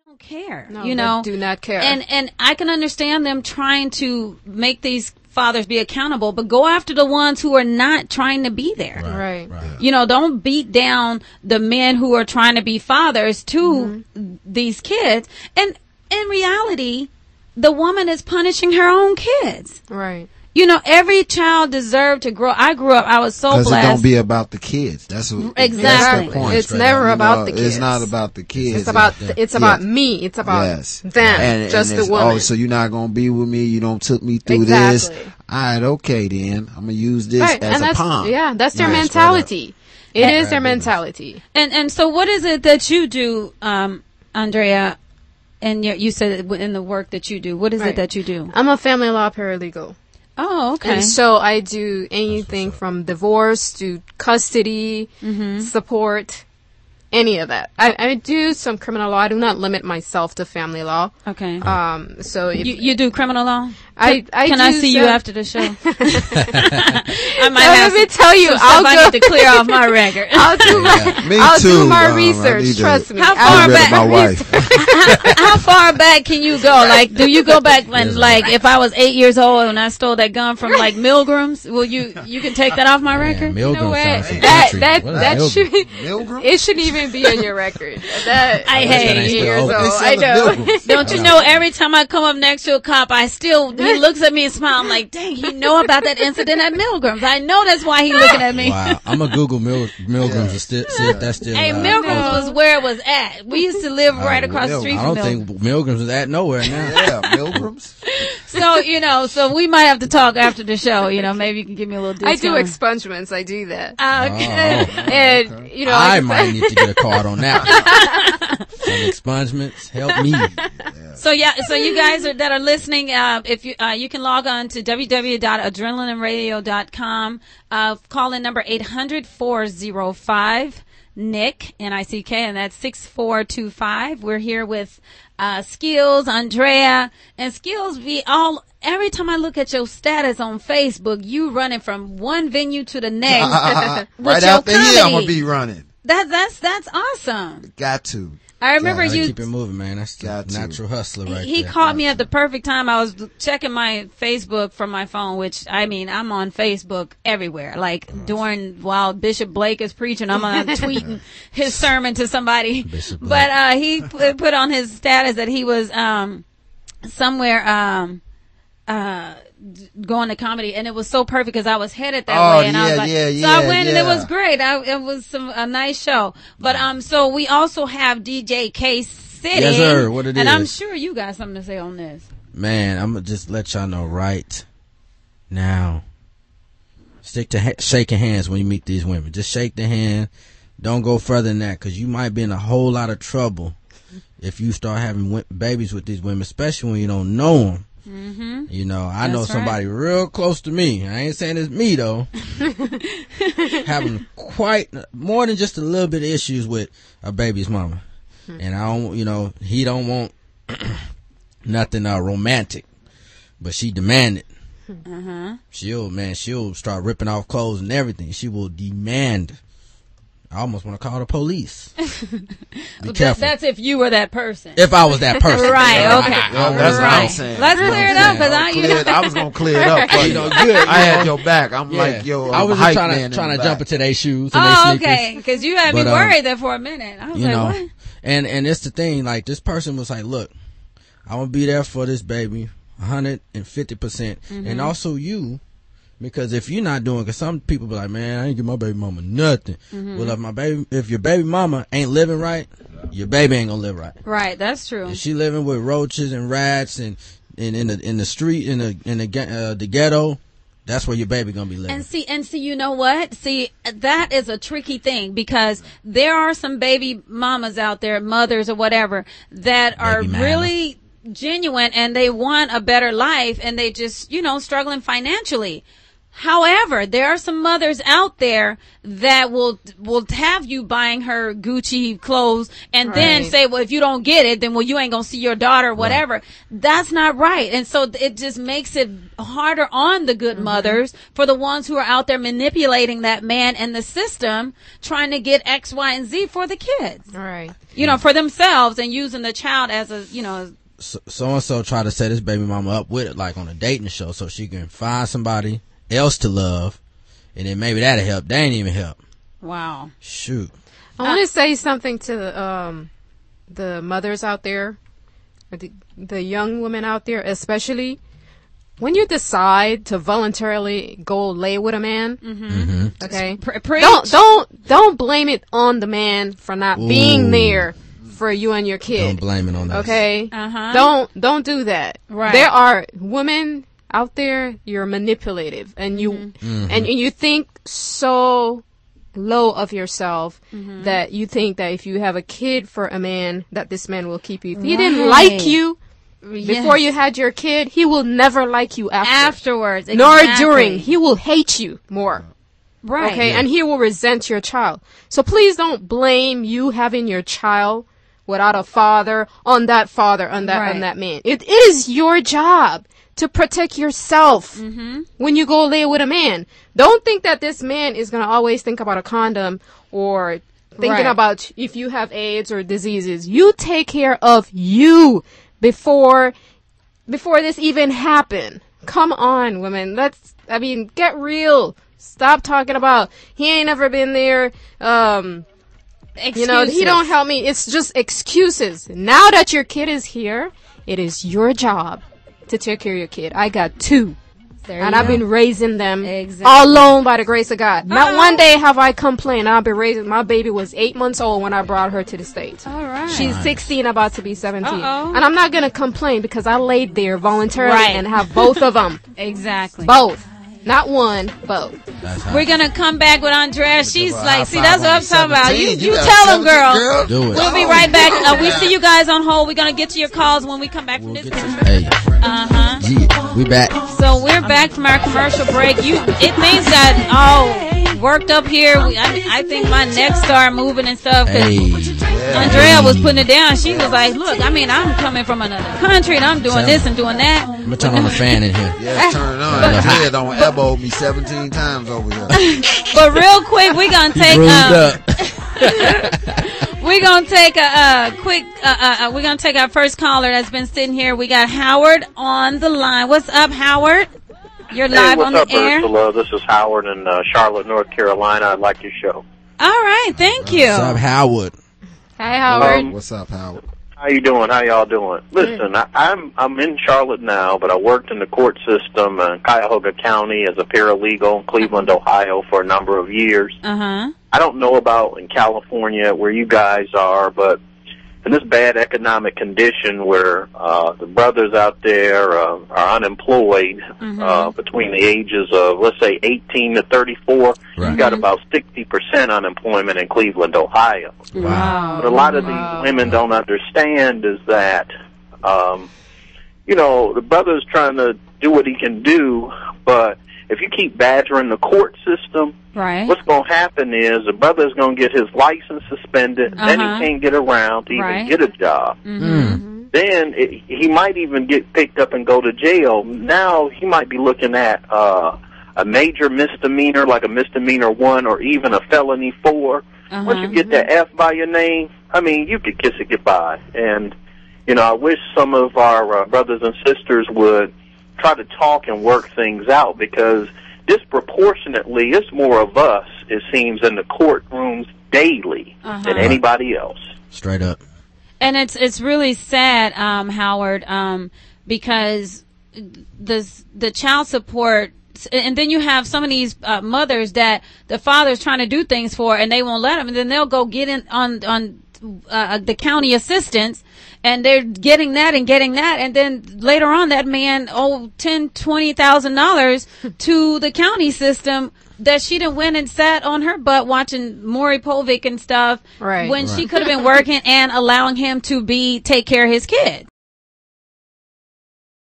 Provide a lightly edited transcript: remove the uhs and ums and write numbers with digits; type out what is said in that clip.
don't care. No, you know, they do not care. And I can understand them trying to make these fathers be accountable, but go after the ones who are not trying to be there. Right. You know, don't beat down the men who are trying to be fathers to these kids. And in reality, the woman is punishing her own kids. Right. You know, every child deserved to grow. I grew up, I was so blessed. Because it don't be about the kids. That's exactly. That's the point. It's never about the kids. It's not about the kids. It's about me. It's about them. And the woman. Oh, so you're not gonna be with me? You don't took me through this. All right, okay then. I'm gonna use this as a pawn. Yeah, that's their mentality. It is their mentality. And so, what is it that you do, Andrea? And you said in the work that you do, what is it that you do? I'm a family law paralegal. Oh, okay. And so I do anything from divorce to custody, support, any of that. I do some criminal law. I do not limit myself to family law. Okay. So if you do criminal law? Can I see you after the show? I might let me tell you, I need to clear off my record. I'll do my research. Trust me. How far back? My wife. How far back can you go? Like, do you go back when, like, if I was 8 years old and I stole that gun from like Milgram's? Will you can take that off my record? You know what? That should it shouldn't even be on your record. I hate 8 years old. I know. Don't you know? Every time I come up next to a cop, he looks at me and smiles. I'm like, dang, he know about that incident at Milgram's. I know that's why he looking at me. Wow, I'm gonna Google Milgram's and see if that's still. Hey, Milgram's was where it was at. We used to live right across the street from Milgram's. I don't think Milgram's is at nowhere now. Yeah, Milgram's. So we might have to talk after the show. You know, maybe you can give me a little discount. I do expungements. I do that. Okay. And you know, I might need to get a card on that. Some expungements help me. So you guys that are listening, if you can log on to www.adrenalineradio.com, call in number 800-405 Nick NICK, and that's 6425. We're here with Skills, Andrea, and Skills. Every time I look at your status on Facebook, you running from one venue to the next. Right out the here, I'm gonna be running. That's awesome. Got to. I remember you keep it moving, man. That's the natural hustler right He there. called me at the perfect time. I was checking my Facebook from my phone, which I mean, I'm on Facebook everywhere. Like while Bishop Blake is preaching, I'm tweeting his sermon to somebody. But he put on his status that he was somewhere going to comedy, and it was so perfect because I was headed that way, and I was like, so I went, and it was great. It was a nice show. But so we also have DJ K sitting. Yes, sir. What it is? And I'm sure you got something to say on this. Man, I'm gonna just let y'all know right now. Stick to shaking hands when you meet these women. Just shake the hand. Don't go further than that, because you might be in a whole lot of trouble if you start having babies with these women, especially when you don't know them. Mm-hmm. You know, I know somebody real close to me. I ain't saying it's me though. Having quite more than just a little bit of issues with a baby's mama, and he don't want nothing romantic, but she demanded. She'll start ripping off clothes and everything. She will demand. I almost want to call the police. Be careful. That's if you were that person. If I was that person. Right, okay. That's what I'm saying. Let's clear it up, because I was going to clear it up for you. I had your back. I'm like, I was just trying to jump into their shoes and their sneakers. Okay, because you had me worried there for a minute. I was like, what? And it's the thing, like, this person was like, look, I'm going to be there for this baby 150%. And also you. Because if you're not doing, because some people be like, man, I ain't give my baby mama nothing. Well, if your baby mama ain't living right, your baby ain't gonna live right. Right, that's true. If she living with roaches and rats and in the street in the ghetto, that's where your baby gonna be living. And see, you know what? See, that is a tricky thing, because there are some baby mamas out there, mothers or whatever, that are really genuine and they want a better life, and they just, struggling financially. However, there are some mothers out there that will have you buying her Gucci clothes and then say, well, if you don't get it, then, well, you ain't gonna see your daughter or whatever. That's not right. And so it just makes it harder on the good mothers for the ones who are out there manipulating that man and the system, trying to get X, Y, and Z for the kids. Right. You know, for themselves, and using the child as a, you know. So-and-so try to set his baby mama up with it, like on a dating show, so she can find somebody else to love, and then maybe that'll help. They ain't even help. Wow. Shoot. I want to say something to the mothers out there, or the young women out there, especially when you decide to voluntarily go lay with a man. Okay, don't blame it on the man for not being there for you and your kid. Don't blame it on that. Okay, don't do that. Right. There are women out there, you're manipulative, and you and you think so low of yourself that you think that if you have a kid for a man, that this man will keep you. If he didn't like you before you had your kid, he will never like you afterwards. Nor during. He will hate you more. Right. Okay, and he will resent your child. So please don't blame you having your child without a father on that on that man. It is your job to protect yourself when you go lay with a man. Don't think that this man is going to always think about a condom or thinking about if you have AIDS or diseases. You take care of you before this even happened. Come on, women. Get real. Stop talking about he ain't never been there. You know, he don't help me. It's just excuses. Now that your kid is here, it is your job to take care of your kid. I got 2. And I've been raising them all alone by the grace of God. Not one day have I complained. I've been raising. My baby was 8 months old when I brought her to the States. All right. She's 16, about to be 17. And I'm not going to complain because I laid there voluntarily and have both of them. Exactly. Both. Not one, both. We're going to come back with Andrea. She's like, see, that's what I'm talking about. You tell them, girl. Do it. We'll be right back. We see you guys on hold. We're going to get to your calls when we come back from this commercial. Hey. Yeah, we back. So we're back from our commercial break. Things got all worked up here. I think my neck started moving and stuff. Andrea was putting it down. She was like, look, I'm coming from another country and I'm doing this and doing that. I'm going to turn on the fan in here. Yeah, turn it on. Your head don't elbow me 17 times over here. But real quick, we're going to take we're going to take we're going to take our first caller that's been sitting here. We got Howard on the line. What's up, Howard? You're live on the air. Ursula? This is Howard in Charlotte, North Carolina. I like your show. All right, thank you. What's up, Howard? Hi, Howard. What's up, Howard? How you doing? How y'all doing? Listen, I'm in Charlotte now, but I worked in the court system in Cuyahoga County as a paralegal in Cleveland, Ohio for a number of years. I don't know about in California where you guys are, but in this bad economic condition where the brothers out there are unemployed between the ages of, let's say, 18 to 34, you got about 60% unemployment in Cleveland, Ohio. Wow. What a lot of these women don't understand is that, the brother's trying to do what he can do, but if you keep badgering the court system, what's going to happen is the brother's going to get his license suspended, then he can't get around to even get a job. Then he might even get picked up and go to jail. Now he might be looking at a major misdemeanor, like a misdemeanor 1 or even a felony 4. Once you get that F by your name, you could kiss it goodbye. And, I wish some of our brothers and sisters would try to talk and work things out, because disproportionately it's more of us, it seems, in the courtrooms daily than anybody else. Straight up. And it's really sad, Howard, because the child support, and then you have some of these mothers that the father's trying to do things for and they won't let them, and then they'll go get in on the county assistance, and they're getting that, and then later on that man owed $10,000-$20,000 to the county system that she done went and sat on her butt watching Maury Povich and stuff when she could have been working and allowing him to take care of his kids.